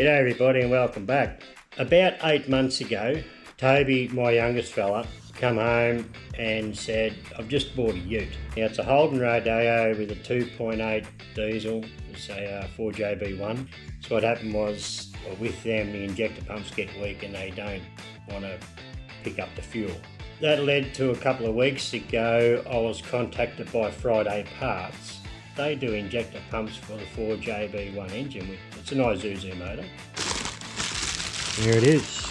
G'day everybody and welcome back. About 8 months ago, Toby, my youngest fella, come home and said, I've just bought a ute. Now it's a Holden Rodeo with a 2.8 diesel, it's a 4JB1. So what happened was, well, with them the injector pumps get weak and they don't want to pick up the fuel. That led to a couple of weeks ago I was contacted by FridayParts. They do injector pumps for the 4JB1 engine. It's an Isuzu motor. There it is.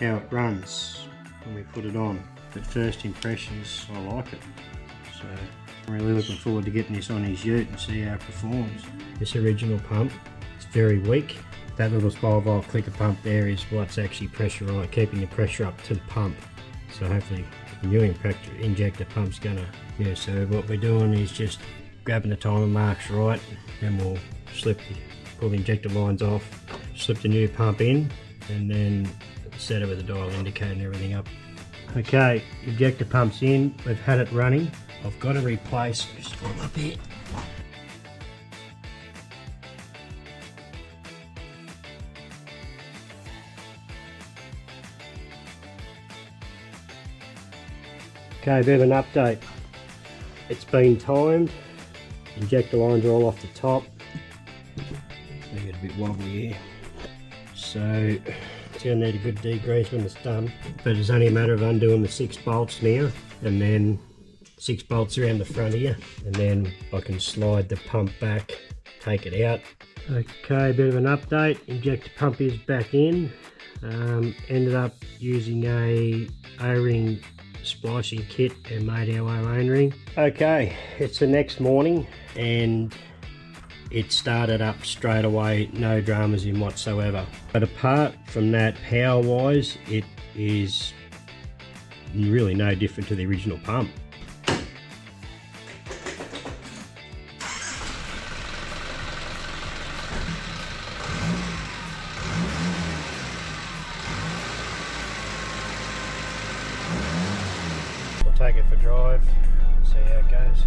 How it runs when we put it on. At first impressions, I like it. So I'm really looking forward to getting this on his ute and see how it performs. This original pump is very weak. That little 12-volt clicker pump there is what's actually pressurized, keeping the pressure up to the pump. So hopefully the new injector pump's gonna, so what we're doing is just grabbing the timer marks right, then we'll pull the injector lines off, slip the new pump in, and then set it with a dial indicator and everything up. Okay, injector pump's in, we've had it running. I've got to replace, just put them up here. Okay, a bit of an update. It's been timed, injector lines are all off the top. They get a bit wobbly here. So it's going to need a good degrease when it's done. But it's only a matter of undoing the 6 bolts now, and then 6 bolts around the front here, and then I can slide the pump back, take it out. Okay, a bit of an update. Injector pump is back in. Ended up using a O-ring splicing kit and made our own ring. Okay, it's the next morning and it started up straight away, no dramas in whatsoever. But apart from that, power wise, it is really no different to the original pump. Take it for a drive, see how it goes.